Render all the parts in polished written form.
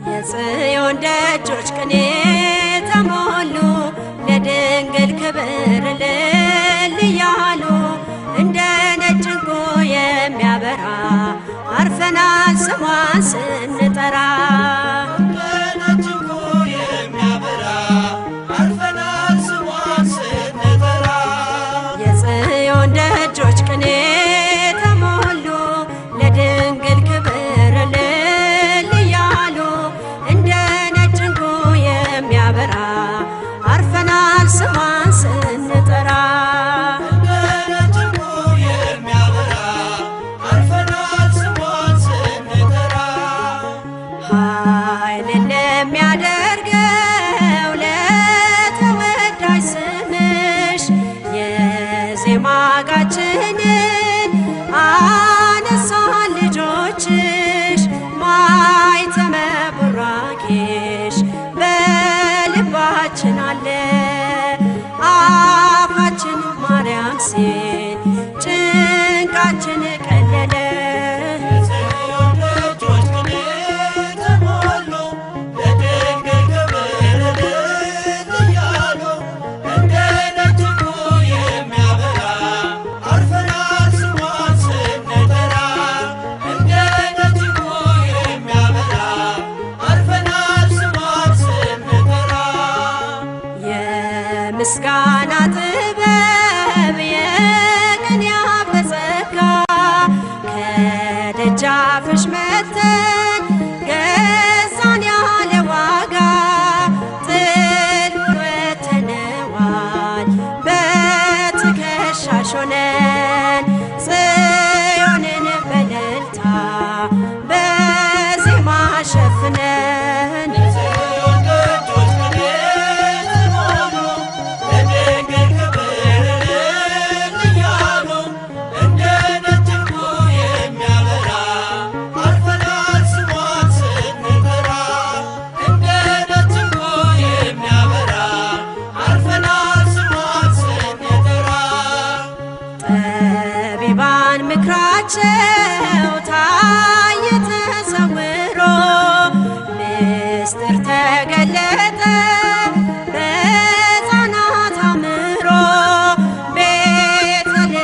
የጽዮን ደጆች ቅኔ ተሞሉ ለድንግል ክብር እልል እያሉ እንደ ነጭ ዕንቁ የሚያበራ አርፈናል ስሟን ስንጠራ። የጽዮን ደጆች ቅኔ ተሞሉ ለድንግል ክብር እልል እያሉ እንደ ነጭ ዕንቁ የሚያበራ አርፈናል ስሟን ስንጠራ። ኃይልን ለሚያደርገው ለተወዳጅ ስምሽ የዜማ ጋችንን አነሳን ልጆችሽ። ማኅተመ ቡራኬሽ በልባችን አለ አፋችን ማርያም ሲል ጭንቃችን ቀለለ። ምስጋና ጥበብ የቅኔያት ጸጋ ከደጃፍሽ መጥተን ገዛን ያለ ዋጋ። ጥልቁን ወጥተነዋል በትከሻሽ ሆነን ጽዮንን በእልልታ በዜማ ሸፍነን። ጠቢባን ምክራቸው ታየ ተሰውሮ ምስጢር ተገለጠ በሕፃናት አእምሮ። ቤተልሔም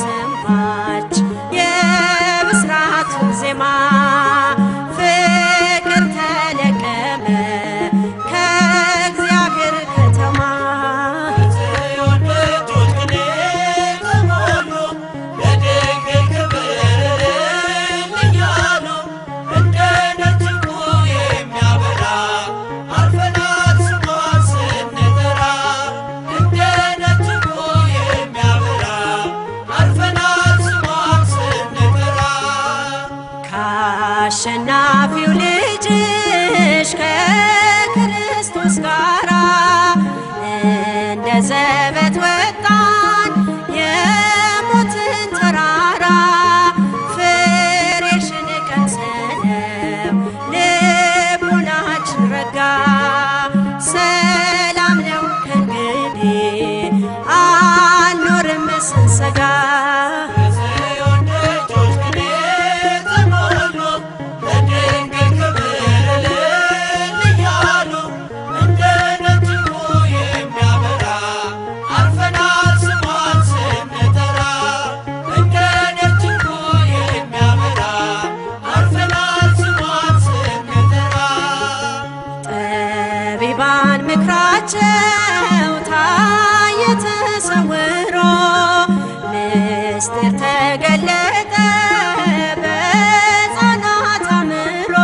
ሰማች የብስራቱን ዜማ ፍቅር ተለቀመ ከእግዚአብሔር ከተማ። ከአሸናፊው ልጅሽ ከክርስቶስ ጋራ እንደ ዘበት ወጣን የሞትን ተራራ። ፍሬሽን ቀምሰነው ልቡናችን ረጋ። ሰላም ነው ከእንግዲህ አንኖርም ስንሰጋ። ጠቢባን ምክራቸው ታየ ተሰውሮ ምስጢር ተገለጠ በሕፃናት አእምሮ።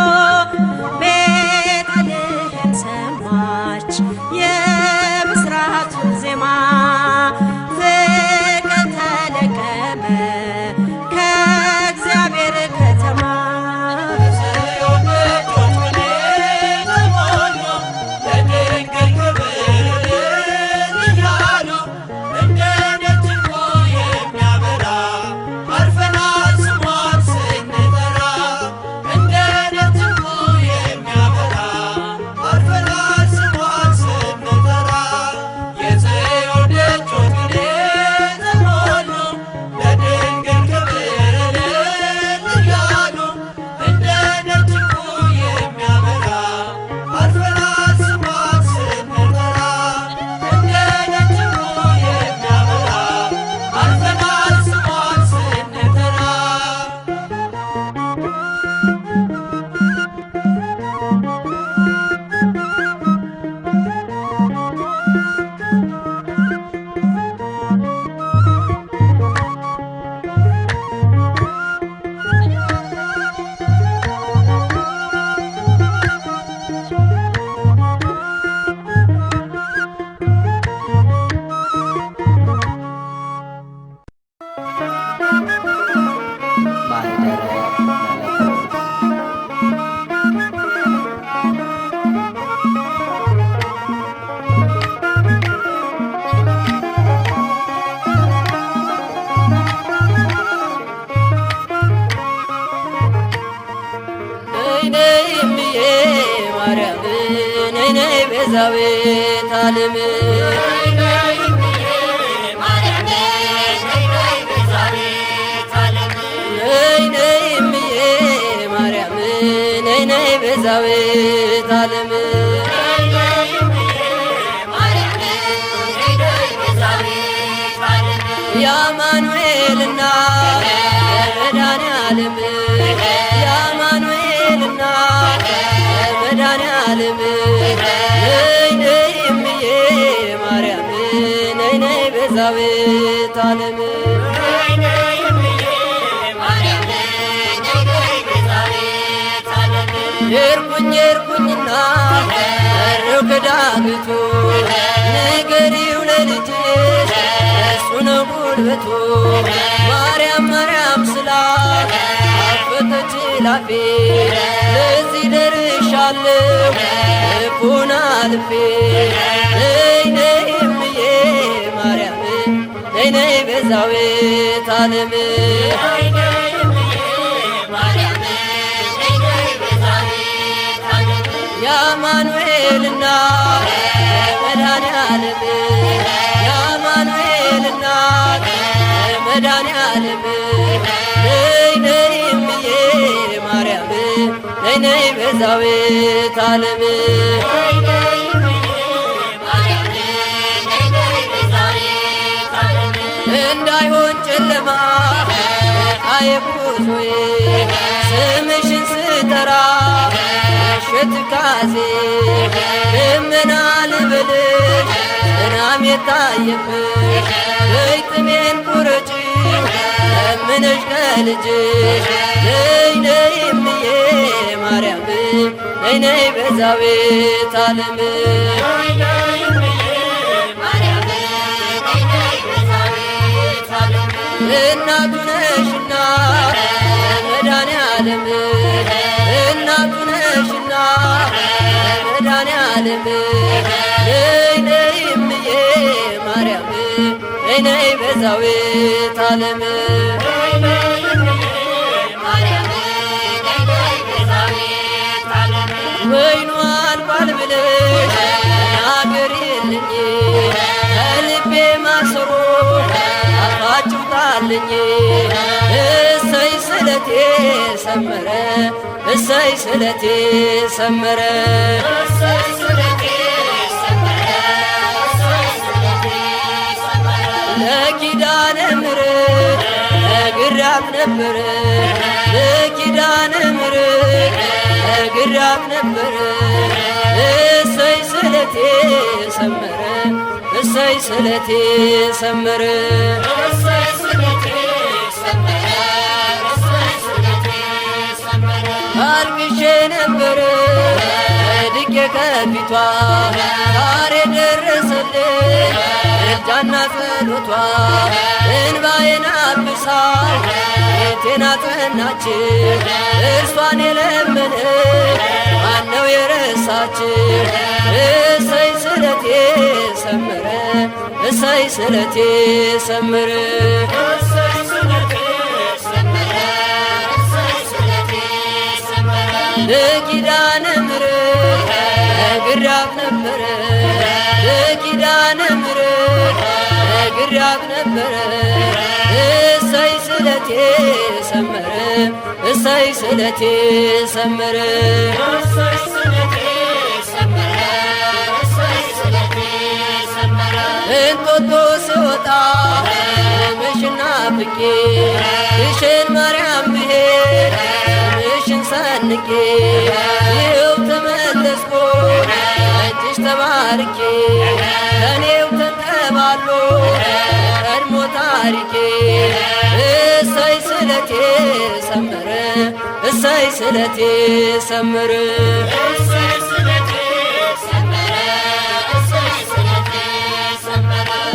ቤተልሔም ሰማች የብስራቱን ዜማ ፍቅር ተለቀመ ከእግዚአብሔር ከተማ። Thank you. ቤዛዊተ ዓለም ቤዛዊተ ዓለም የአማኑኤልና የመድኃኔዓለም የአማኑኤልና የመድኃኔዓለም ነይ ነይ እምዬ ማርያም ነይ ነይ ቤዛዊተ ዓለም ሄድኩኝና በረው ከዳገቱ ንገሪው ለልጅሽ እሱ ነው ጉልበቱ ማርያም ማርያም ስላት አፈተች ላፌ ለዚህ ደርሻለሁ ልቡን አልፌ ነይ ነይ እምዬ ማርያም ነይ ነይ ቤዛዊተ ዓለም የአማኑኤልና የመድኃኔዓለም የአማኑኤልና የመድኃኔዓለም ነይ ነይ እምዬ ማርያም ነይ ነይ ቤዛዊተ ዓለም እንዳይሆን ጨለማ ቃዬ ጉዞዬ ስምሽን ስጠራ ትካዜ ደመና ልበልሽ ዝናብ የታየብሽ ነይ ጥሜን ቁረጪ ለምነሽ ከልጅሽ ነይ ነይ እምዬ ማርያም ነይ ነይ ቤዛዊተ ዓለም እናቱ ነሽና መድኃኔዓለም እናቱ ነሽና መድኃኔዓለም ነይ ነይ እምዬ ማርያም ነይ ነይ ቤዛዊተ ዓለም ወይኑ አልቋል ብለሽ ተናገሪልኝ ከልቤ ማሰሮ አፋጭውጣልኝ እሰይ ስለቴ ሰመረ እሰይ ስለቴ ሰመረ ለኪዳነ ምሕረት ነግሬያት ነበረ ለኪዳነ ምሕረት ነግሬያት ነበረ እሰይ ስለቴ ሰመረ እሰይ ስለቴ ሰመረ አልቅሼ ነበረ ወድቄ ከፊቷ ዛሬ ደረሰልኝ ምልጃና ጸሎቷ እንባዬን አብሳ ቤቴን አጸናች እርሷን የለመነ ማነው የረሳች እሰይ ስለቴ ሰመረ እሰይ ስለቴ ሰመረ ለኪዳነ ምሕረት ነግሬያት ነበረ ለኪዳነ ምሕረት ነግሬያት ነበረ እሰይ ስለቴ ሰመረ እሰይ ስለቴ ሰመረ እንጦጦ ስወጣ ስምሽን ናፍቄ ግሸን ማርያም ብሄድ ስምሽን ሰንቄ ይኸው ተመለስኩ እጅሽ ተባርኬ ከኔው ተንከባሎ ቀድሞ ታሪኬ እሰይ ስለቴ ሰመረ እሰይ ስለቴ ሰመረ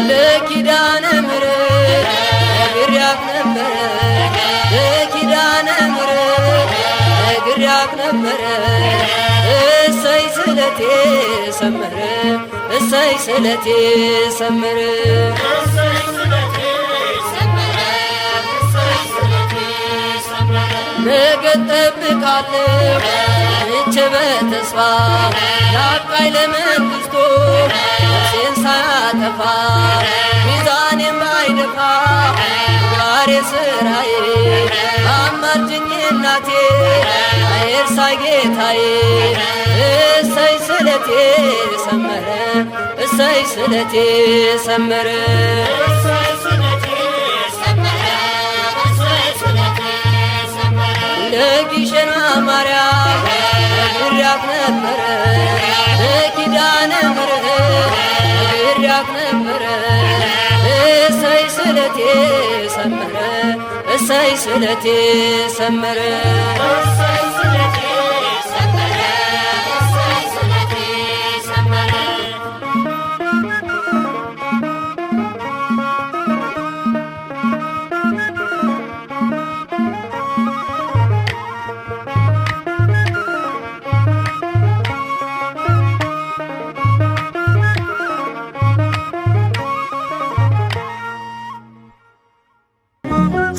ለኪዳነ ምሕረት ነግሬያት ነበረ ለኪዳነ ምሕረት ነግሬያት ነበረ እሰይ ስለቴ ሰመረ እሰይ ስለቴ ሰመረ ነገ እጠብቃለሁ ጸንቼ በተስፋ ላብቃኝ ለመንግሥቱ ነፍሴን ሳያጠፋ ሚዛኔን ባይደፋ ምግባሬ ሥራዬ አማልጅኝ እናቴ አይርሳኝ ጌታዬ። እሰይ ስለቴ ሰመረ እሰይ ስለቴ ሰመረ ለግሸኗ ማርያም ነግሬያት ነበረ ለኪዳነ ምሕረት ነግሬያት ነበረ። እሰይ ስለቴ ሰመረ እሰይ ስለቴ ሰመረ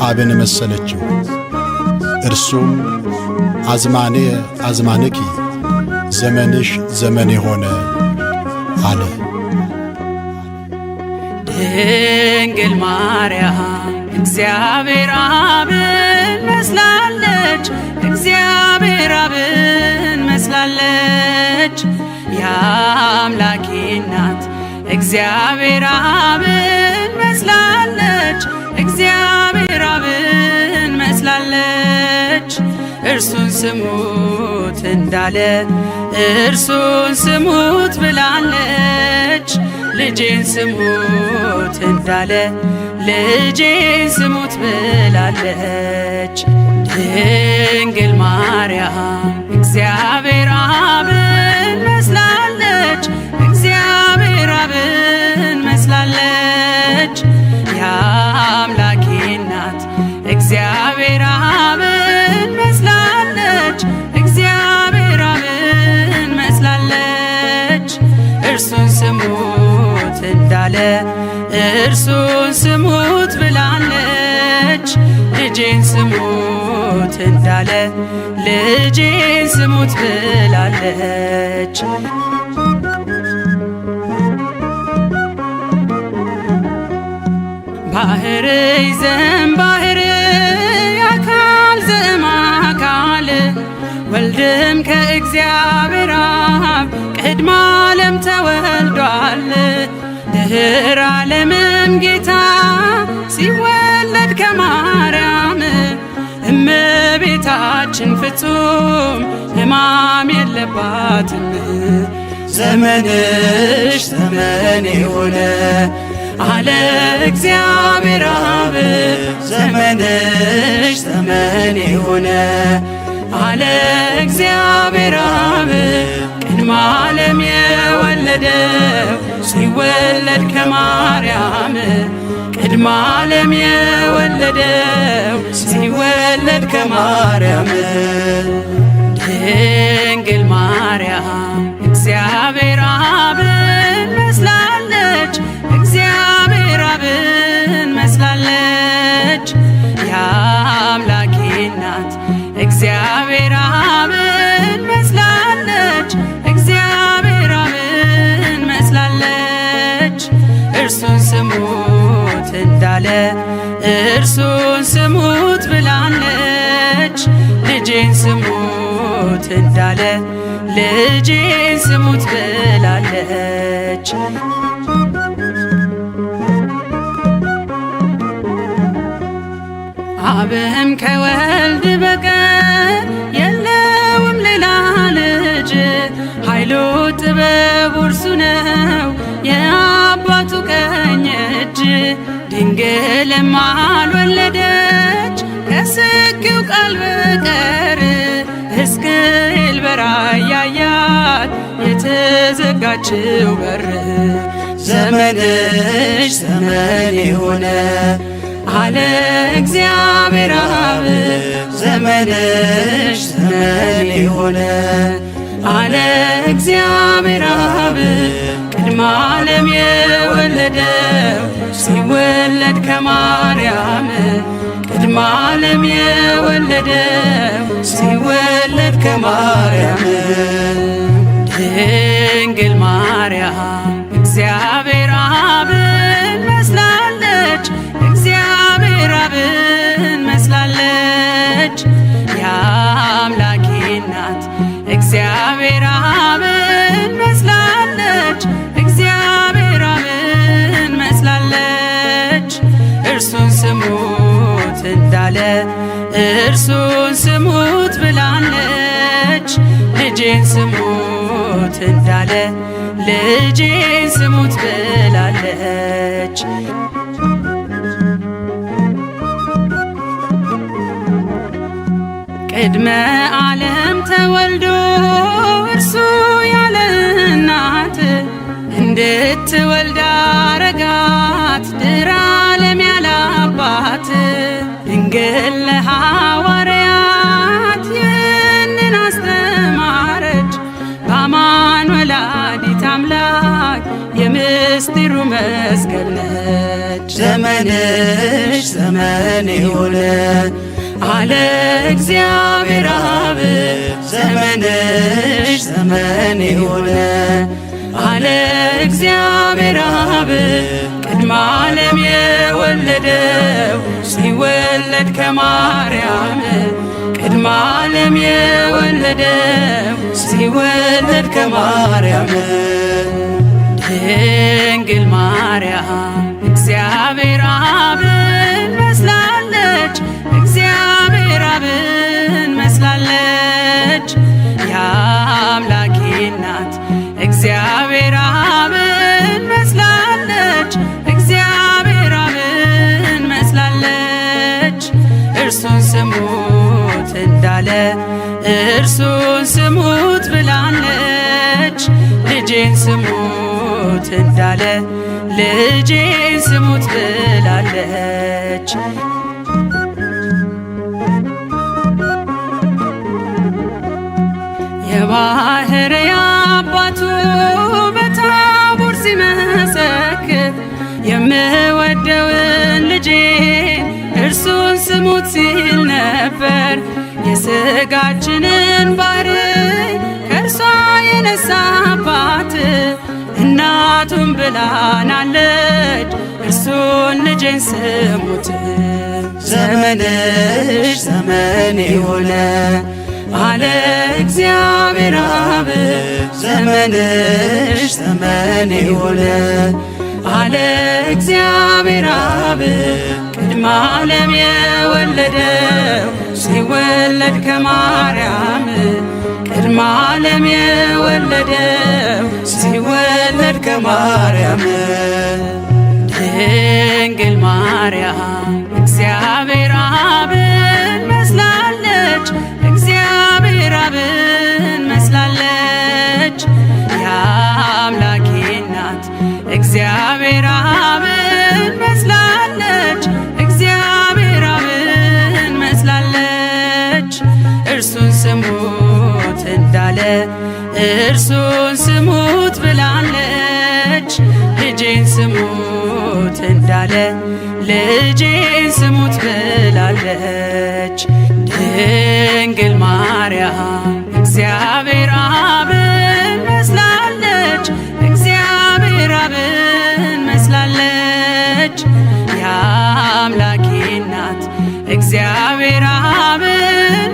አብን መሰለችው። እርሱም አዝማኔ አዝማንኪ ዘመንሽ ዘመኔ ሆነ አለ። ድንግል ማርያም እግዚአብሔር አብን መስላለች፣ እግዚአብሔር አብን መስላለች። የአምላኬ እናት እግዚአብሔር አብን መስላለች፣ እግዚአብሔር አብን መስላለች። እርሱን ስሙት እንዳለ እርሱን ስሙት ብላለች። ልጄን ስሙት እንዳለ ልጄን ስሙት ብላለች። ድንግል ማርያም እግዚአብሔር አብን መስላለች፣ እግዚአብሔር አብን መስላለች። የአምላኬ እናት እግዚአብሔር አብን መስላለች፣ እግዚአብሔር አብን መስላለች። እርሱን ስሙት እንዳለ እርሱን ስሙት ብላለች። ልጄን ስሙት እንዳለ ልጄን ስሙት ብላለች። ባህር ይዘን ባህር አካል ዘእምአካል ወልድም ከእግዚአብሔር አብ ቅድመ ዓለም ተወልዷል። ድኅረ ዓለምም ጌታ ሲወለድ ከማርያም እመቤታችን ፍጹም ሕማም የለባትም። ዘመንሽ ዘመኔ ሆነ አለ እግዚአብሔር አብ። ዘመንሽ ዘመኔ ሆነ አለ እግዚአብሔር አብ። ቅድመ ዓለም የወለደው ሲወለድ ከማርያም ቅድመ ዓለም የወለደው ሲወለድ ከማርያም። ድንግል ማርያም እግዚአብሔር አብን መስላለች፣ እግዚአብሔር አብን መስላለች። የአምላኬ እናት እግዚአብሔር አብን መስላለች፣ እግዚአብሔር አብን መስላለች። እርሱን ስሙት እንዳለ እርሱን ስሙት ብላለች። ልጄን ስሙት እንዳለ ልጄን ስሙት ብላለች። አብም ከወልድ በቀር የለውም ሌላ ልጅ፣ ኃይሉ ጥበቡ እርሱ ነው የአባቱ ቀኝ እጅ። ድንግልም አልወለደች ከስጊው ቃል በቀር ሕዝቅኤል በራእይ ያያት የተዘጋችው በር። ዘመንሽ ዘመኔ ሆነ አለ እግዚአብሔር አብ። ዘመንሽ ዘመኔ ሆነ አለ እግዚአብሔር አብ። ቅድመ ዓለም የወለደው ሲወለድ ከማርያም ቅድመ ዓለም የወለደው ሲወለድ ከማርያም ድንግል ማርያም እግዚአብሔር አብን መስላለች፣ እግዚአብሔር አብን መስላለች። የአምላኬ እናት እግዚአብሔር አብን መስላለች፣ እግዚአብሔር አብን መስላለች። እርሱን ስሙት እንዳለ እርሱን ስሙት ብላለች። ልጄን ስሙት እንዳለ ልጄን ስሙት ብላለች። ቅድመ ዓለም ተወልዶ እርሱ ያለ እናት እንድትወልድ አረጋት ድኅረ ዓለም ያለ አባት። ድንግል ለሐዋርያት ይህንን አስተማረች፣ በአማን ወላዲተ አምላክ የምስጢሩ መዝገብ ነች። ዘመንሽ ዘመን የሆነ አለ እግዚአብሔር አብ፣ ዘመንሽ ዘመን የሆነ አለ እግዚአብሔር አብ። ቅድመ ዓለም የወለደው ሲወለድ ከማርያም፣ ቅድመ ዓለም የወለደው ሲወለድ ከማርያም። ድንግል ማርያም እግዚአብሔር አብን መስላለች፣ እግዚአብሔር አብን መስላለች። የአምላኬ እናት እግዚአብሔር አብን መስላለች፣ እግዚአብሔር አብን መስላለች። እርሱን ስሙት እንዳለ እርሱን ስሙት ብላለች። ልጄን ስሙት እንዳለ ልጄን ስሙት ብላለች። የባሕርይ አባቱ በታቦር ሲመሰክር የምወደውን ልጄን እርሱን ስሙት ሲል ነበር። የሥጋችንን ባሕርይ ከእርሷ የነሳባት እናቱን ብላናለች፣ እርሱን ልጄን ስሙት። ዘመንሽ ዘመን የሆነ አለ እግዚአብሔር አብ፣ ዘመንሽ ዘመን የሆነ አለ እግዚአብሔር አብ። ቅድመ ዓለም የወለደው ሲወለድ ከማርያም፣ ቅድመ ዓለም የወለደው ሲወለድ ከማርያም። ድንግል ማርያም እግዚአብሔር አብን መስላለች፣ እግዚአብሔር አብን መስላለች። የአምላኬ እናት እግዚአብሔር አብን መስላለች፣ እግዚአብሔር አብን መስላለች። እርሱን ስሙት እንዳለ እርሱን ስሙት ብላለች። ልጄን ስሙት እንዳለ ልጄን ስሙት ብላለች። ድንግል ማርያም እግዚአብሔር አብን መስላለች፣ እግዚአብሔር አብን መስላለች። የአምላኬ እናት እግዚአብሔር አብን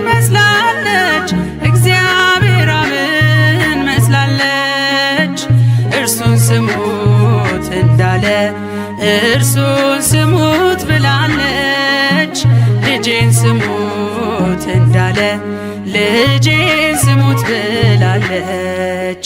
መስላለች፣ እግዚአብሔር አብን መስላለች። እርሱን ስሙት እንዳለ እርሱን ስሙት ብላለች። ልጄን ስሙት እንዳለ ልጄን ስሙት ብላለች።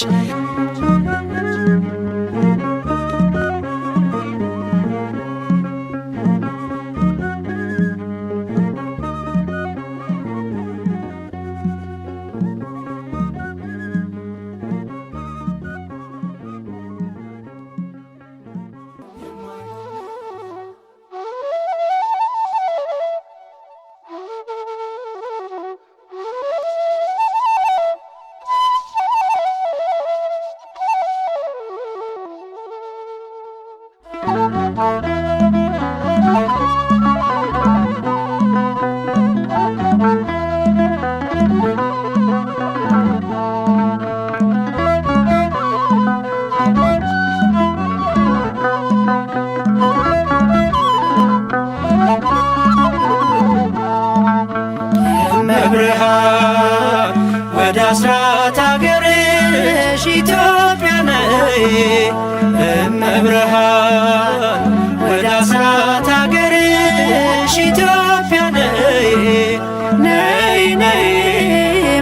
እመብርሃን ወደ አስራት አገርሽ ኢትዮጵያ ነይ ነይ ነይ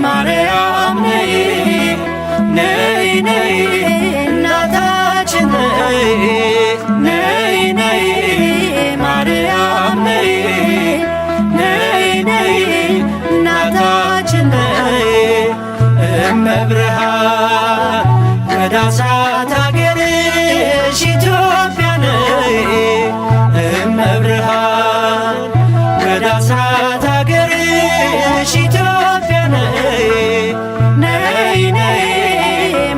ማርያም ነይ ነይ ነይ እናታችን ነይ ነይ ነይ ማርያም ነይ ነይ ነይ እናታችን ነይ እመብርሃን ወደ አስራት አገርሽ ኢትዮጵያ ነይ እመብርሃን ወደ አስራት አገርሽ ኢትዮጵያ ነይ ነይ ነይ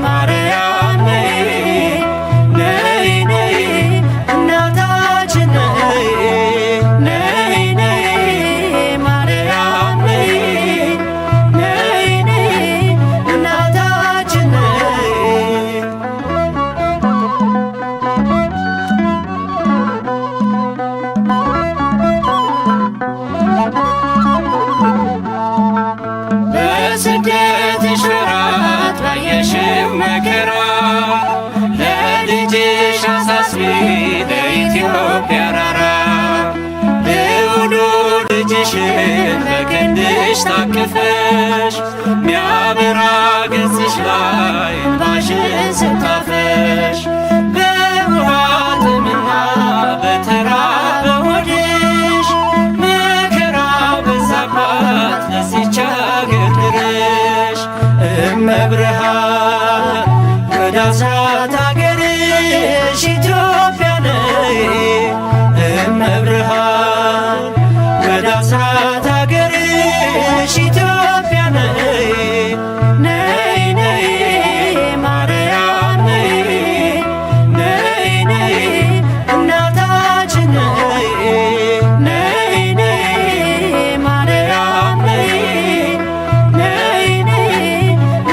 ማርያም ነይ ነይ ነይ እናታችን ነይ ነይ ነይ ማርያም ነይ ነይ ነይ እናታችን ነይ በስደትሽ ወራት ባየሽው መከራ ለልጅሽ አሳስቢ ለኢትዮጵያ ራራ ልዑሉ ልጅሽን በክንድሽ ታቅፈሽ ሚያበራ ገጽሽ ላይ እንባሽን ስታፈሽ በውሃ ጥምና በተራበ ሆድሽ መከራ በዛባት ለዚች አገር ድረሽ እመብርሃን ወደ አስራት አገርሽ ኢትዮጵያ ነይ እመብርሃን ወደ አስራት አገርሽ ኢትዮጵያ ነይ ነይ ነይ ማርያም ነይ ነይ ነይ እናታችን ነይ ነይ ነይ ማርያም ነይ ነይ ነይ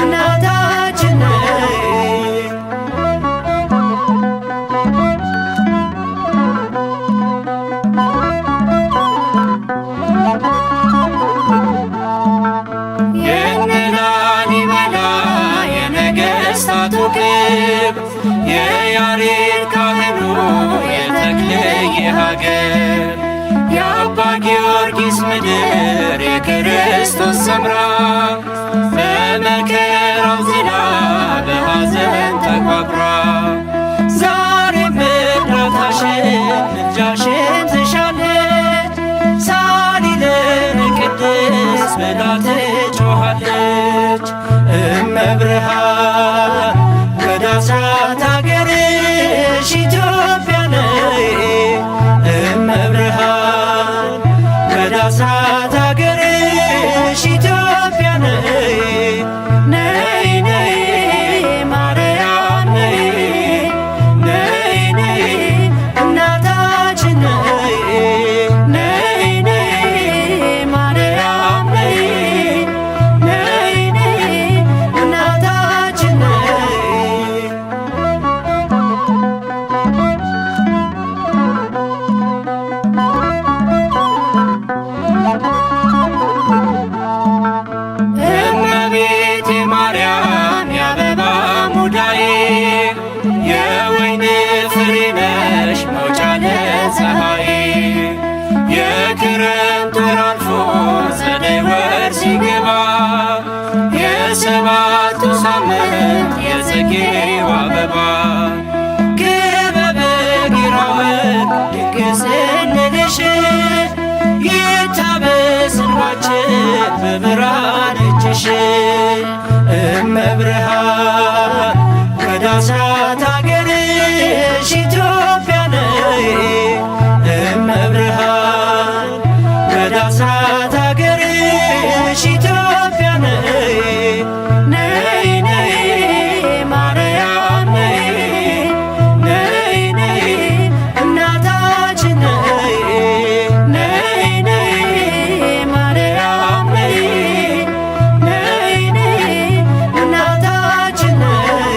እናታችን ነይ የነ ላሊበላ የነገሥታቱ ክብር የያሬድ ካህኑ የተክልየ ሀገር የአባ ጊዮርጊስ ምድር የክርስቶስ ሰምራ በመከራው ዝላ በሐዘን ተቋቁራ ዛሬም እርዳታሽን ምልጃሽን ትሻለች ሳሊለነ ቅድስት ብላ ትጮኻለች እመብርሃን ወደ አስራት አገርሽ ኢትዮጵያ ነይ እመብርሃን ወደ አስራት አገርሽ ኢትዮጵያ ነይ ነይ ነይ ማርያም ነይ ነይ ነይ እናታችን ነይ ነይ ነይ ማርያም ነይ ነይ ነይ እናታችን ነይ እመቤቴ ማርያም የአበባ ሙዳዬ የወይን ፍሬ ነሽ መውጫ ለፀሐይ የክረምት ወር አልፎ ጸደይ ወር ሲገባ የሰባቱ ሳምንት የጽጌው አበባ ክበበ ጊራወን ድግስ እንልሽ ይታበስ እንባችን በብርሃን እጅሽ እመብርሃን ወደ አስራት አገርሽ ኢትዮጵያ ነይ እመብርሃን ወደ አስራት አገርሽ ኢትዮጵያ ነይ ነይ ነይ ማርያም ነይ ነይ ነይ እናታችን ነይ ነይ ነይ ማርያም ነይ ነይ ነይ እናታችን ነይ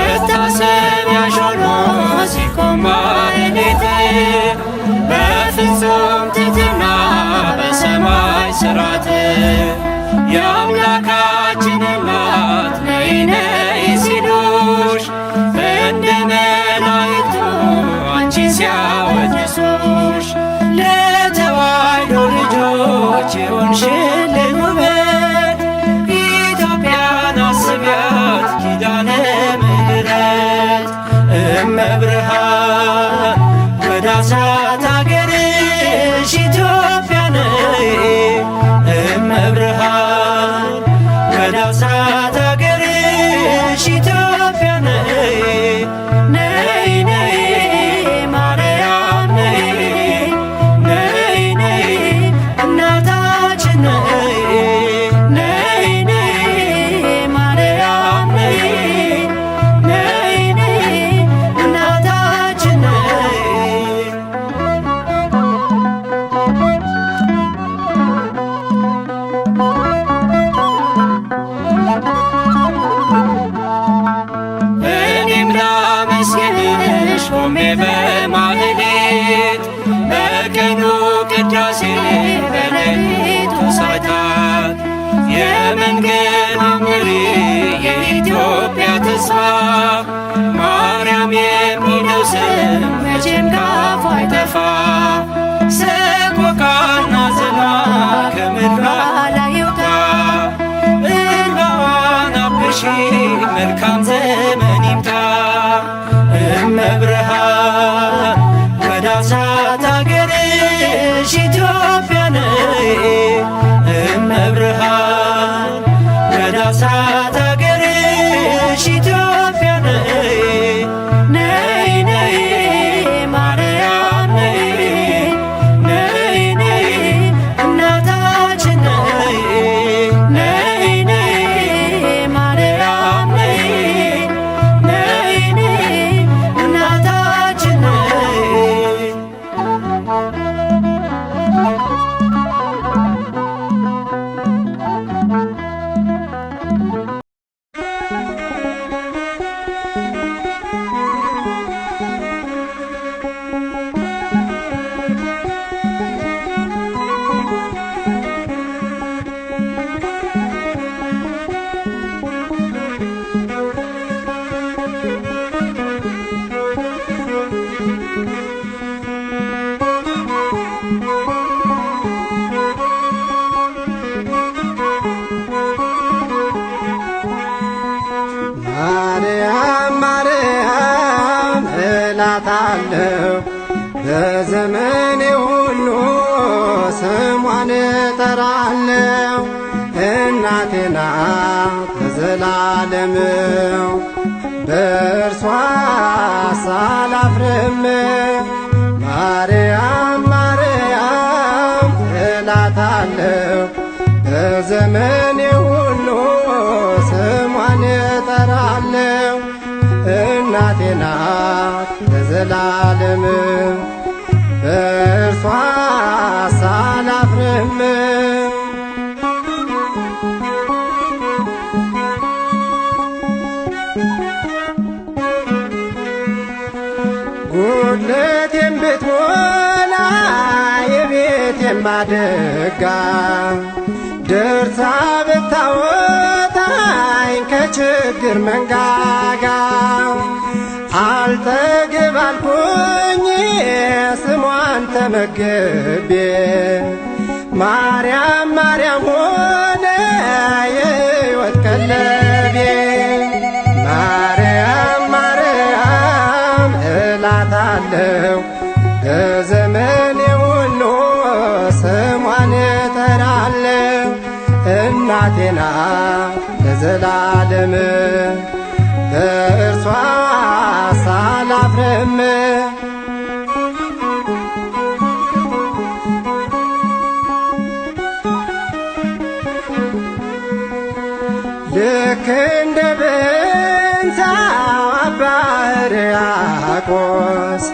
መታሰቢያሽ ሆኖ ሲቆም ማኅሌት በፍጹም ትሕትና በሰማይ ሥርዓት የአምላካችን እናት ነይ ነይ ሲሉሽ እንደ መላእክቱ አንቺን ሲያወድሱሽ ለተዋሕዶ ልጆች የሆንሽልን ውበት ኢትዮጵያን አስቢያት ኪዳነ ምሕረት እመብርሃን ወደ አስራት አገርሽ ኢትዮጵያ ነይ እመብርሃን ወደ አስራት አገርሽ ኢትዮጵያ ነይ ነይ ነይ ማርያም ነይ ነይ ነይ እናታችን ነይ ነይ ነይ ማርያም ነይ ነይ ነይ እናታችን ነይ እኔም ላመስግንሽ ቆሜ በማህሌት በቀኑ ቅዳሴ በሌሊቱ ሰዓታት የመንገድ መሪ የኢትዮጵያ ተስፋ ማርያም የሚለው ስም መቼም ካፏ አይጠፋ ሰቆቃና ዘኗ ከምድሯ ላይ ይውጣ እንባዋን አብሺ መልካም ዘመን ይምጣ እመብርሃን ወደ አስራት አገርሽ ኢትዮጵያ ነይ እመብርሃን ወደ አስራት አገርሽ ኢትዮጵያ ነይ ነይ ነይ ማርያም ነይ ነይ ነይ እናታችን ነይ ነይ ነይ ማርያም ነይ ነይ ነይ እናታችን ነይ ማርያም ማርያም እላታለሁ በዘመኔ ሁሉ ስሟን እጠራለሁ እናቴ ናት ለዘላለምው በእርሷ ሳላፍርም ማርያም ማርያም እላታለሁ በዘመኔ ሁሉ ስሟን እጠራለሁ እናቴ ናት ለዘላለም በእርሷ ሳላፍርም ጉድለቴን ብትሞላ የቤቴን ማደጋ ደርሳ ብታወጣኝ ከችግር መንጋጋ አልጠግብ አልኩኝ ስሟን ተመግቤ ማርያም ማርያም ሆነ የሕይወት ቀለቤ ማርያም ማርያም እላታለሁ በዘመኔ ሁሉ ስሟን እጠራለሁ እናቴ ናት ለዘላለም በእርሷ ሳላፍርም ልክ እንደ ብንሳው አባ ሕርያቆስ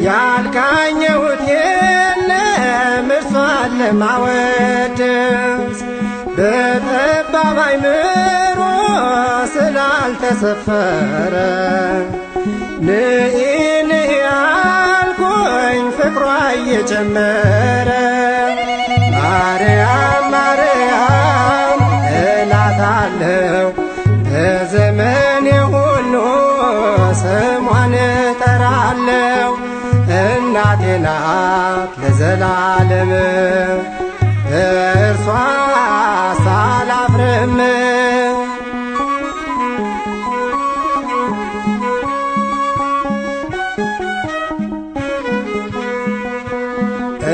ያልቃኘሁት የለም እርሷን ለማወደስ በጠባብ አእምሮ ስላልተሰፈረ ንኢ ንኢ አልኩኝ ፍቅሯ እየጨመረ ማርያም ማርያም እላታለሁ በዘመኔ ሁሉ ስሟን እጠራለሁ። እናቴ ናት ለዘላለም በእርሷ ሳላፍርም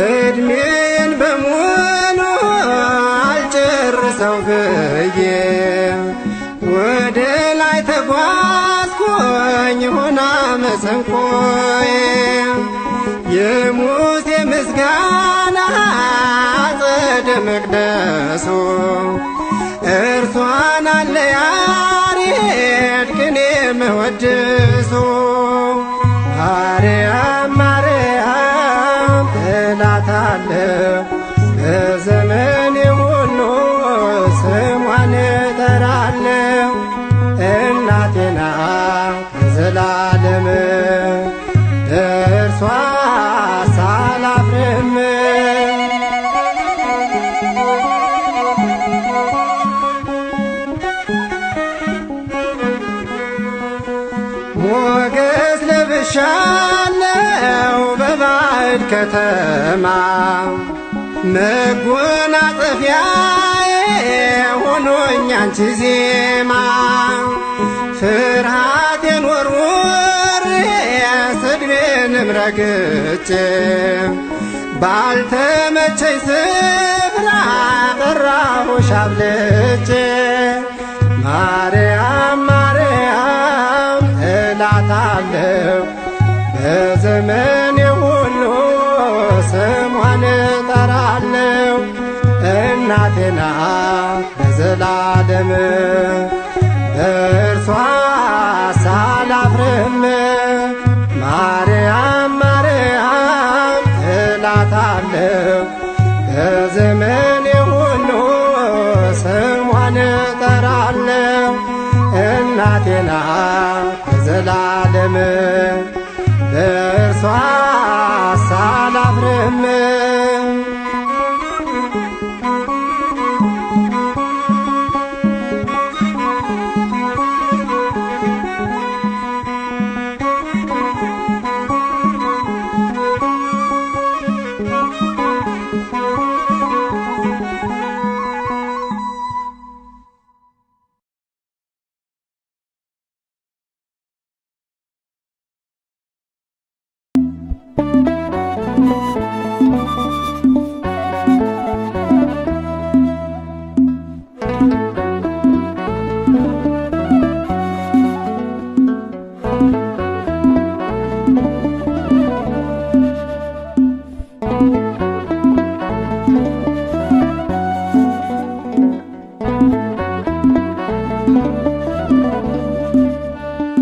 እድሜን በሙሉ አልጨርሰው ብዬ ወደ ላይ ተጓዝኩኝ ሆና መሰንቆዬ የሙሴ ምስጋና አጸደ መቅደሱ እርሷን አለ ያሬድ ቅኔ መወድሱ ማርያም ማርያም እላታለሁ በዘመኔ ሁሉ ስሟን እጠራለሁ። እናቴ ናት ለዘላለም እርሷ ሳላፍርም ሞገስ ለብሻለው በባዕድ ከተማ መጎናጸፊያዬ ሆኖኝ አንቺ ዜማ ፍርሃቴን ወርውሬ ስድቤንም ረግጬ ባልተመቸኝ ስፍራ ጠራሁሽ አብልጬ ማርያም ማርያም እላታለሁ በዘመኔ ሁሉ ስሟን እጠራለሁ። እናቴ ናት ለዘላለም በእርሷ ሳላፍርም ማርያም ማርያም እላታለሁ በዘመኔ ሁሉ ስሟን እጠራለሁ። እናቴ ናት ለዘላለም በእርሷ ሳላፍርም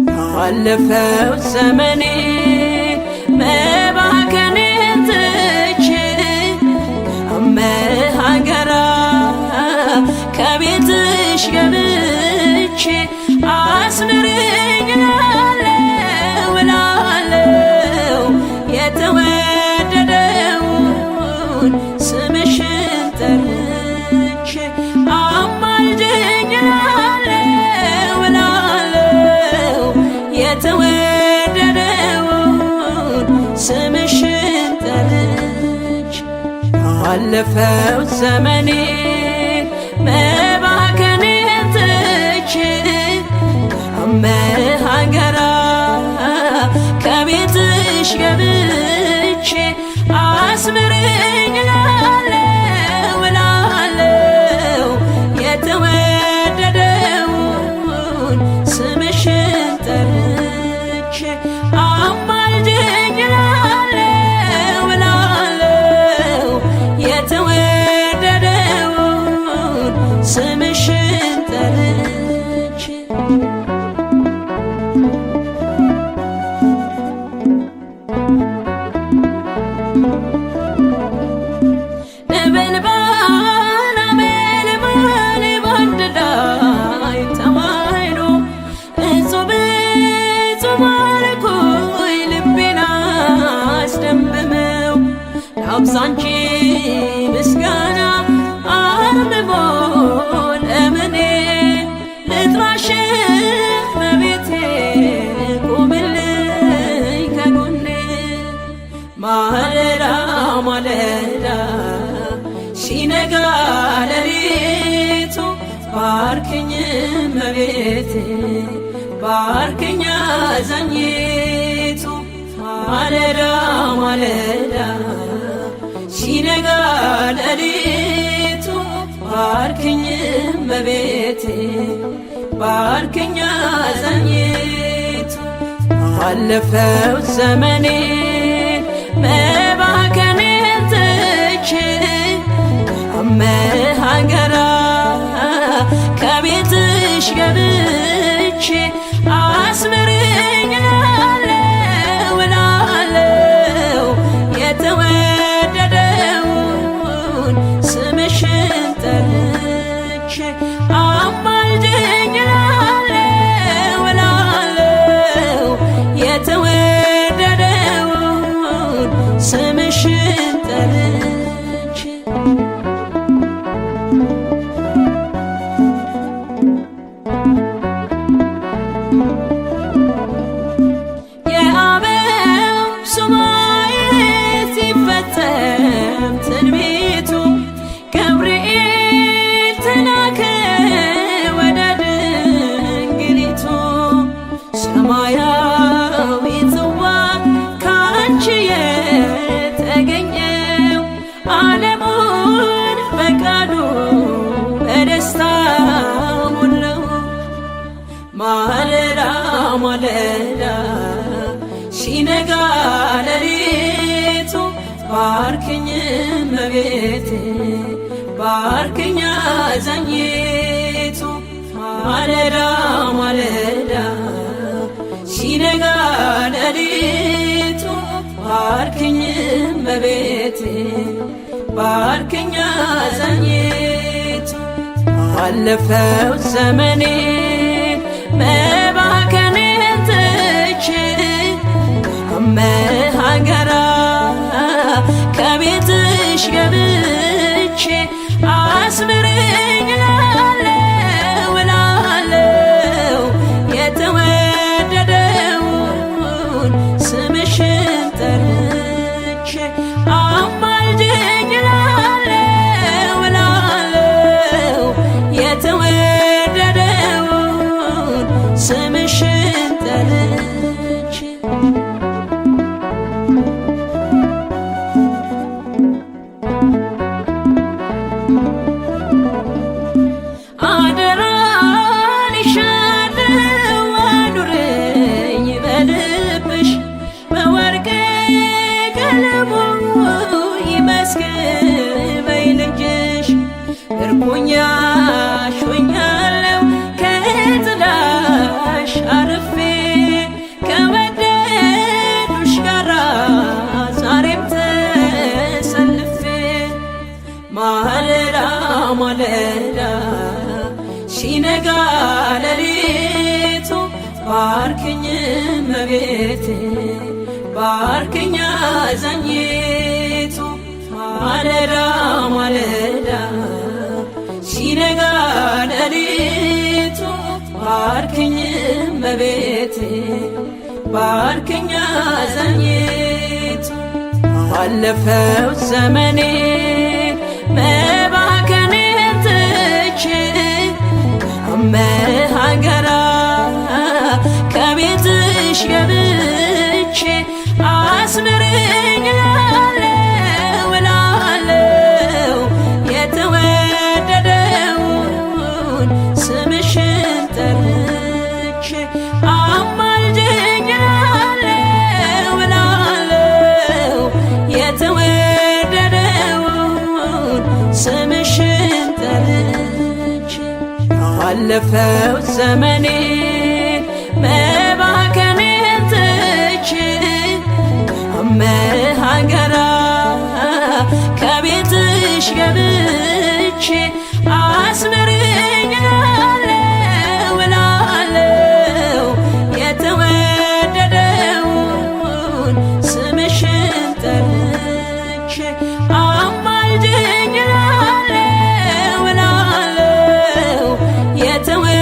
ባለፈው ዘመኔ መባከኔን ትቼ ከአመሃ ጋራ ከቤትሽ ገብቼ አስምሪኝ እላለሁ እላለሁ የተወደደውን ስምሽን ጠርቼ አማልጅኝ እላለሁ እላለሁ የተወደደውን ስምሽን ጠርቼ ባለፈው ዘመኔ መባከኔን ትቼ ከአመሃ ጋራ ከቤትሽ ገብቼ አስምሪኝ እላለሁ እላለሁ የተወደደውን ስምሽን ጠርቼ አማልጅኝ እላለሁ እላለሁ የተወደደውን ስምሽን ጠርቼ እንጂ ምስጋና አርምሞ ለምኔ ልጥራሽ እመቤቴ ቁምልኝ ከጎኔ ማለዳ ማለዳ ሲነጋ ሌሊቱ ባርክኝ እመቤቴ ባርክኝ አዛኝቱ ማለዳ ማለዳ ሲነጋ ሌሊቱ ባርክኝ እመቤቴ ባርክኝ አዛኝቱ አለፈው ዘመኔን መባከኔን ትቼ ሀገራ ከቤትሽ ገብቼ አስምርኝ እላለሁ እላለሁ የተወደደውን ስምሽን ጠርቼ አማልጅኝ እላለሁ እላለሁ የተወደደውን ስምሽን ጠርቼ ማለዳ ማለዳ ሲነጋ ሌሊቱ ባርክኝ እመቤቴ ባርክኝ አዛኝቱ ማለዳ ማለዳ ሲነጋ ሌሊቱ ባርክኝ እመቤቴ ባርክኝ አዛኝቱ አለፈው ዘመኔ መባከኔን ትቼ ሀገራ ከቤትሽ ገብቼ አስምርኝ እላለሁ እላለሁ የተወደደውን ስምሽን ጠርቼ አማልጅኝ እላለሁ እላለሁ የተወደደውን ስምሽን ጠርቼ አደራልሻለሁ አኑረኝ በልብሽ በወርቅ ቀለሙ ይመስገን በይ ልጅሽ ምርኮኛሽ ሆኛለሁ ከጥላሽ አርፌ ከወደዱሽ ጋራ ዛሬም ተሰልፌ ማለዳ ማለዳ ሲነጋ ሌሊቱ ባርክኝ እመቤቴ ባርክኝ አዛኝቱ ማለዳ ማለዳ ሲነጋ ሌሊቱ ባርክኝ እመቤቴ ባርክኝ አዛኝቱ አለፈው ዘመኔ መባከኔን ትቼ ሀገራ ከቤትሽ ገብቼ አስምርኝ እላለሁ እላለሁ የተወደደውን ስምሽን ጠርቼ አማልጅኝ እላለሁ እላለሁ የተወደደውን ስምሽን ጠርቼ አለፈው ዘመኔ መባከኔን ትቼ ሀገራ ከቤትሽ ገብቼ አስምርኝ እላለሁ እላለሁ የተወደደውን ስምሽን ጠርቼ አስወግጅኝ እላለሁ እላለሁ የተወደደውን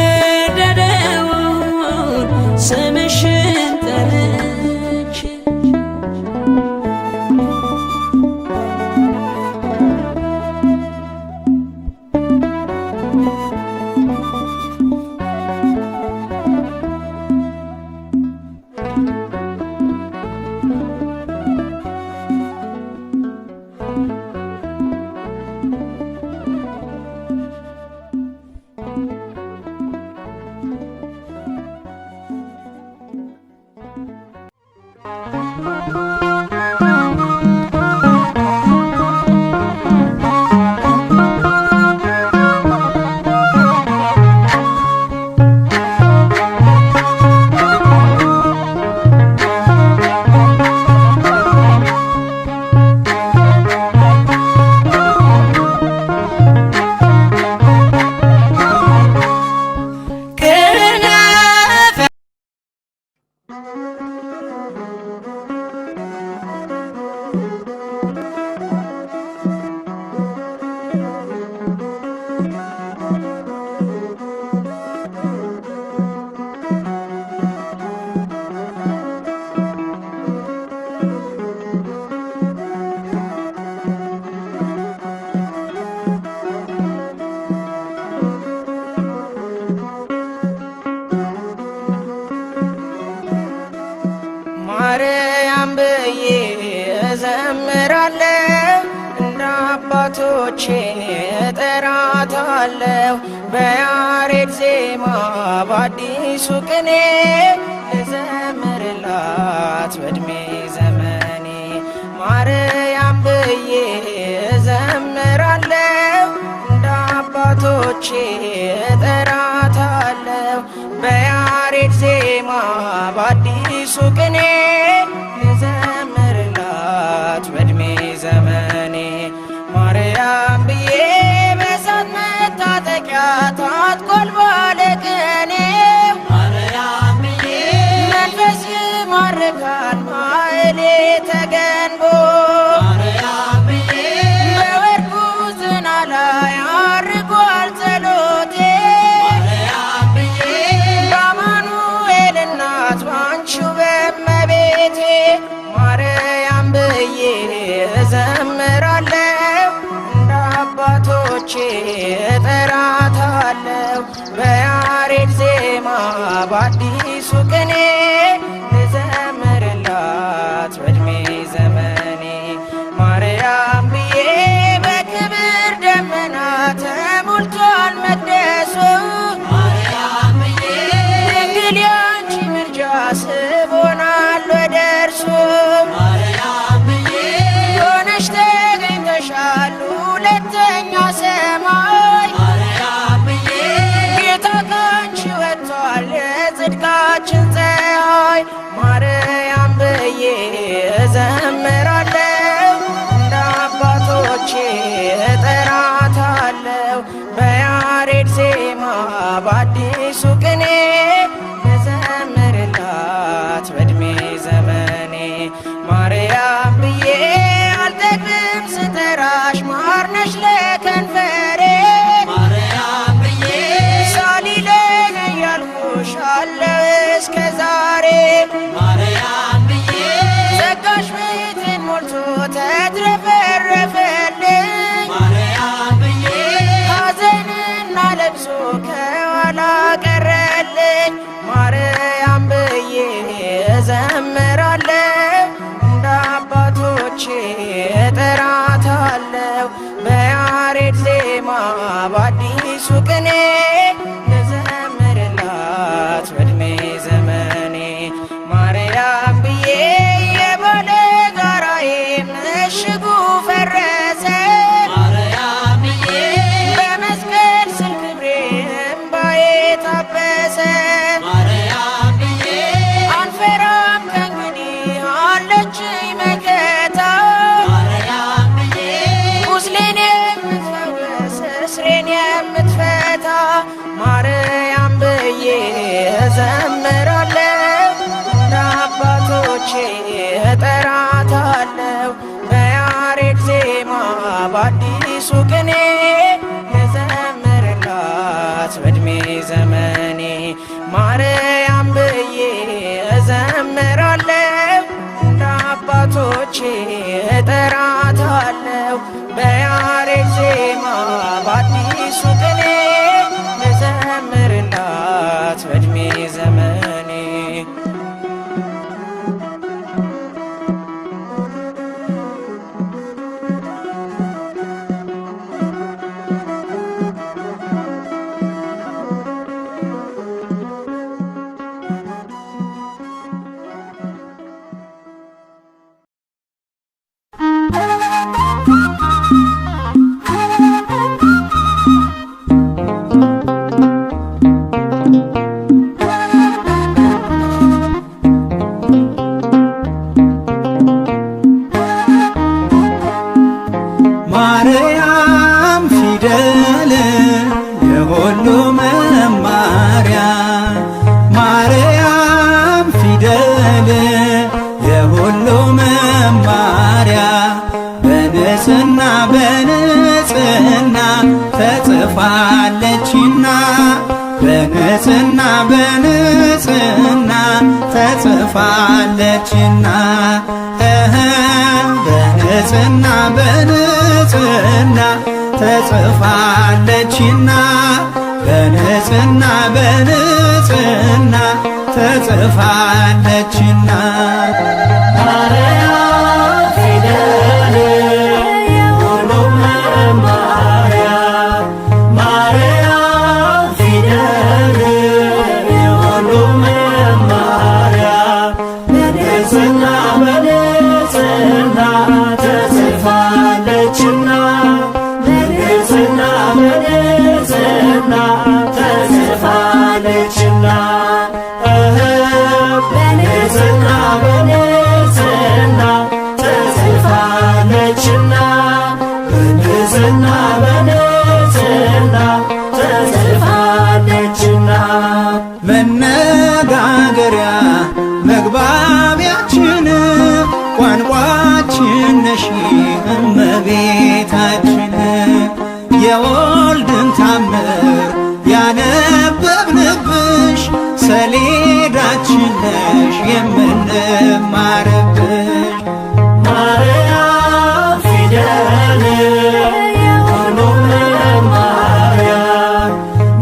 ስምሽን ጠርቼ ማርያም ብዬ እዘምራለሁ እንደ አባቶቼ እጠራታለሁ በያሬድ ዜማ በአዲሱ ቅኔ እዘምርላት በዕድሜ ዘመኔ። ማርያም ብዬ እዘምራለሁ እንደ አባቶቼ እጠራታለሁ በያሬድ ዜማ በአዲሱ ቅኔ ልዘምርላት በዕድሜ ዘመኔ። ማርያም ብዬ በእሳት መታጠቂያ ታጥቋል ባለቅኔው ማርያም ብዬ መንፈስ ይማርካል ማኅሌተ ገንቦ ማርያም ብዬ በወርቁ ዝና ላይ አርጓል ጸሎቴ ማርያም ብዬ በአማኑኤል እናት ባንቺው በእመቤቴ ማርያም ብዬ እዘምራለሁ እንደ አባቶቼ እጠራታለሁ በያሬድ ዜማ በአዲሱ ቅኔ ልዘምርላት በዕድሜ ዘመኔ። ማርያም ብዬ በክብር ደመና ተሞልቷል መቅደሱ ማርያም ብዬ ድንግል ያንቺ ምልጃ ስቦናል ወደ እርሱ ማርያም ብዬ ሆነሽ ተገኝተሻል ሁለተኛ ሰማይ ማርያም ብዬ ጌታ ካንቺ ወጥቷል የጽድቃችን ፀሐይ። ማርያም ብዬ እዘምራለሁ እንደ አባቶቼ እጠራታለሁ በያሬድ ዜማ በአዲሱ ቅኔ ልዘምርላት በዕድሜ ዘመኔ። ማርያም ብዬ አልጠግብም ስጠራሽ ማር ነሽ ለከንፈሬ ማርያም ብዬ ሳሊለኝ እያልኩሽ አለው እስከ ዛሬ ማርያም ብዬ ጸጋሽ ቤቴን ሞልቶ ተትረፈረፈልኝ ማርያም ብዬ ሐዘንና ለቅሶ ከኋላ ቀረልኝ። ማርያም ብዬ እዘምራለሁ እንደ አባቶቼ እጠራታለሁ በያሬድ ዜማ በአዲሱ ቅኔ ልዘምርላት በዕድሜ ዘመኔ። ማርያም ብዬ የባለጋራዬ ምሽጉ ፈረሰ ማርያም ብዬ በመስቀል ስር ክብሬ እምባዬ ታበሰ ማርያም ብዬ አልፈራም ከእንግዲህ አለችኝ መከታ ማርያም ብዬ ቁስሌን የምትፈውስ እስሬን የምትፈታ በአዲሱ ቅኔ ልዘምርላት በዕድሜ ዘመኔ ማርያም ብዬ እዘምራለሁ እንደ አባቶቼ እጠራታለሁ በያሬድ ዜማ በአዲሱ ቅኔ ልዘምርላት በዕድሜ ዘመኔ ማርያም ፊደል የሁሉ መማሪያ ማርያም ፊደል የሁሉ መማሪያ በንጽሕና በንጽሕና ተጽፋለችና በንጽሕና በንጽሕና ተጽፋለችና በንጽሕና በንጽሕና ተጽፋለችና በንጽሕና በንጽሕና ተጽፋለችና ማርያም ፊደል የሁሉ መማሪያ ማርያም ፊደል የሁሉ መማሪያ በንጽሕና በንጽሕና ተጽፋለችና በንጽሕና በንጽሕና ተጽፋለችና በንጽሕና በንጽሕና ተጽፋለችና በንጽሕና በንጽሕና ተጽፋለችና መነጋገሪያ መግባቢያችን ቋንቋችን ነሽ እመቤታችን የወልድን ታምር ያነበብንብሽ ሰሌዳችን ነሽ የምንማርብሽ ማርያም ፊደል የሁሉ መማሪያ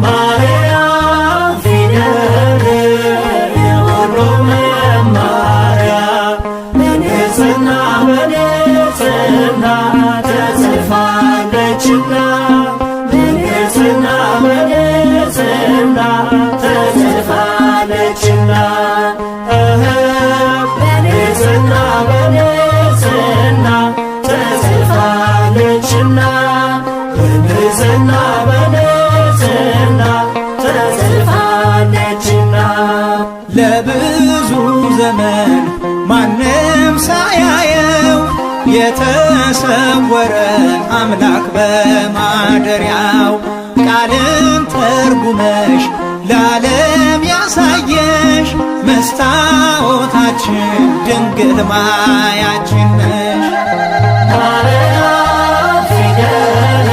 ማርያም ፊደል የሁሉ መማሪያ በንጽሕና በንጽሕና ተጽፋለችና በንጽሕና በንጽሕና ተጽፋለችና በንጽሕና በንጽሕና ተጽፋለችና በንጽሕና በንጽሕና ተጽፋለችና ለብዙ ዘመን ማንም ሳያየው የተሰወረ አምላክ በማደሪያው ቃልን ተርጉመሽ ለዓለም ያሳየሽ መስታወታችን ድንግል ማያችን ነሽ ማርያም ፊደል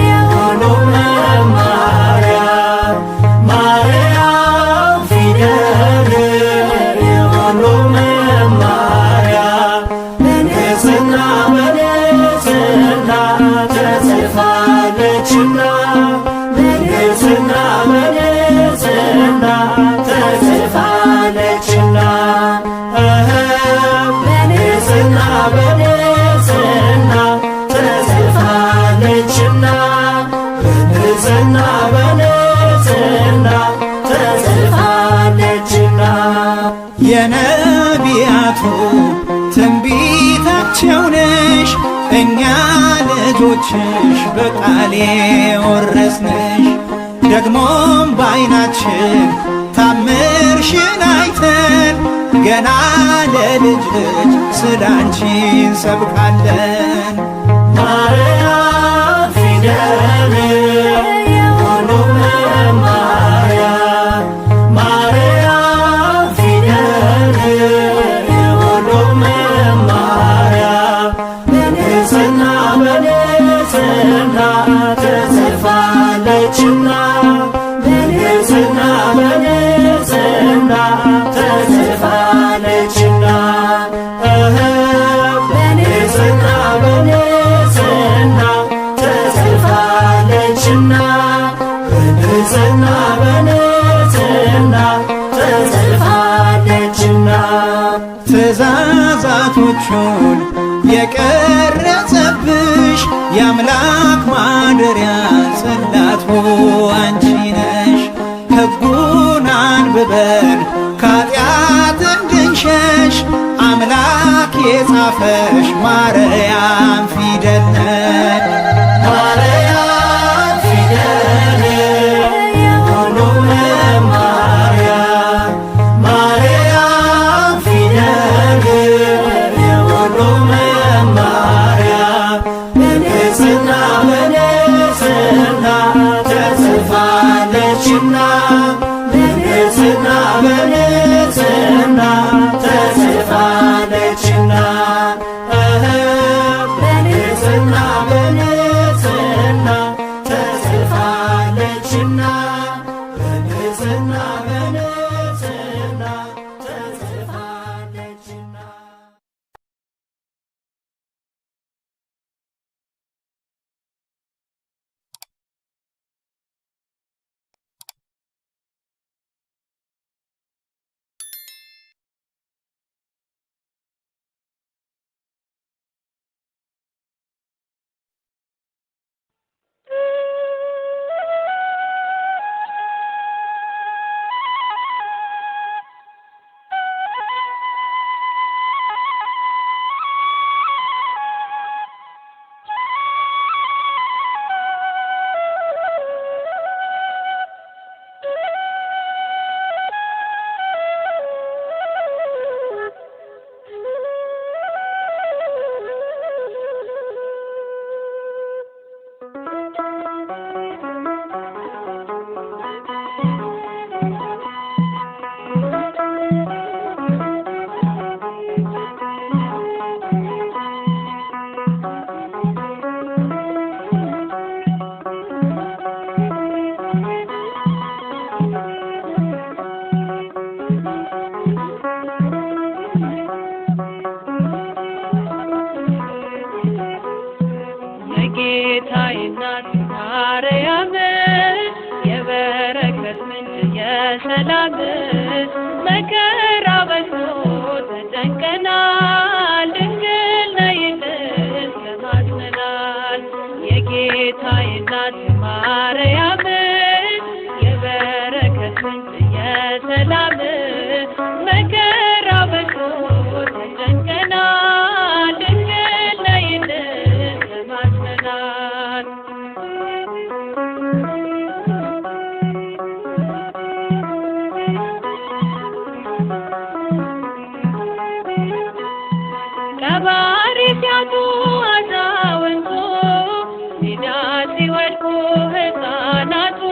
የሁሉ መማሪያ ማርያም ፊደል የሁሉ መማሪያ በንጽሕና በንጽሕና ተጽፋለችና በንጽሕና በንጽሕና ተጽፋለችና በንጽሕና በንጽሕና ተጽፋለችና በንጽሕና በንጽሕና ተጽፋለችና የነቢያቱ ትንቢታቸው ነሽ እኛ ልጆችሽ በቃሌ ወረስንሽ ደግሞም በዓይናችን ታምርሽን አይተን ገና ለልጅ ልጅ ስላንቺ እንሰብካለን ማርያም ፊደል የሁሉ መማሪያ ማርያም ፊደል የሁሉ መማሪያ በንጽሕና የአምላክ ማደሪያ ጽላቱ አንቺ ነሽ። ሕጉን አንብበን ከኃጢአት እንድንሸሽ አምላክ የጻፈሽ ማርያም ፊደል ነሽ። ማርያም ፊደል የሁሉ መማሪያ ማርያም ፊደል የሁሉ መማሪያ በንጽሕና በንጽሕና ተጽፋለችና በንጽሕና በንጽሕና ተጽፋለችና በንጽሕና በንጽሕና ተጽፋለችና በንጽሕና በንጽሕና ተጽፋለችና የጌታዬ እናት ማርያም የበረከት ምንጭ የሰላም መከራ በዝቶ ተጨንቀናል፣ ድንግል ነይልን ተማጽነናል። የጌታዬ እናት ማርያም የበረከት ምንጭ የሰላም መከራ በዝቶ ተጨንቀናል፣ ድንግል ነይልን ተማጽነናል። ቀባሪ ሲያጡ አዛውንቱ ሜዳ ሲወድቁ ሕፃናቱ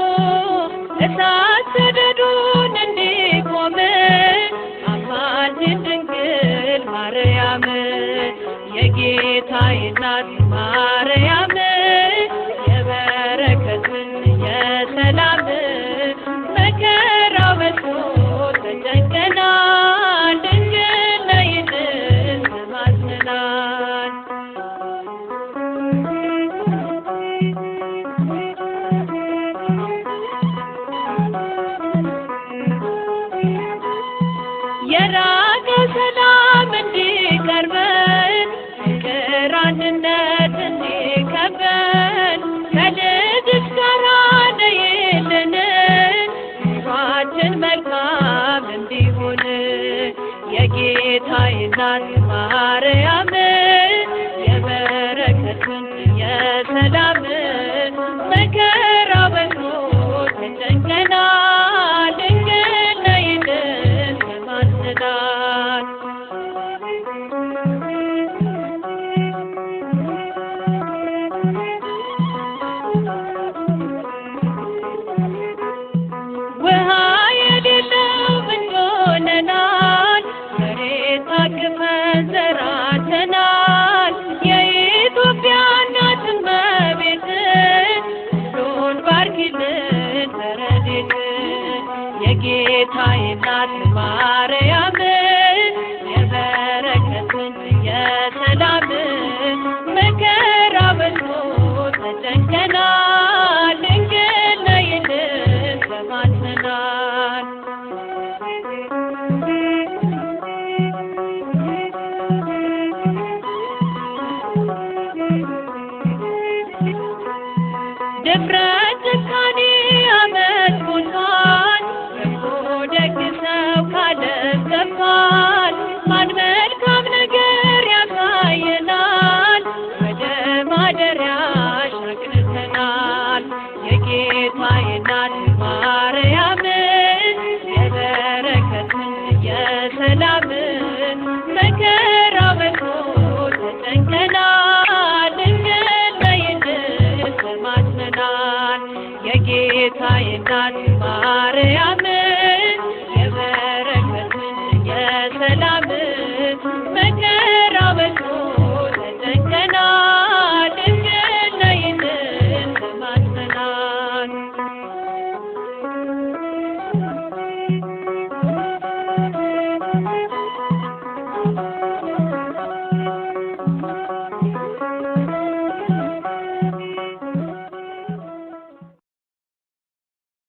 እሳት ሰደዱን እንዲቆም አማልጅን ድንግል ማርያም የጌታዬ እናት ማርያም የበረከት ምንጭ የሰላም መከራው በዝቶ ተጨንቀናል፣ ድንግል ነይልን ተማጽነናል። የራቀ ሰላም እንዲቀርበን ፍቅር አንድነት እንዲከበን ከልጅሽ ጋር ነይልን ኑሯችን መልካም እንዲሆን የጌታዬ እናት ማርያም የበረከት ምንጭ የሰላም መከራው በዝቶ ተጨንቀናል፣ ድንግል ነይልን ተማጽነናል። ውሃ የሌለው ምንጭ ሆነናል፣ መሬት ታቅፈን ዘራተናል። የኢትዮጵያ እናት እመቤት ድፍረት ጭካኔ አመጥቶታል። በጎ ደግ ሰው ካለም ጠፍቷል። ማን መልካም ነገር ያሳየናል? ወደ ማደሪያሽ አቅንተናል። የጌታዬ እናት ማርያምን የበረከትን የሰላምን መከራው በዝቶ ተጨንቀናል። ድንግል በይልን ተማጽነናል። የጌታዬ እናት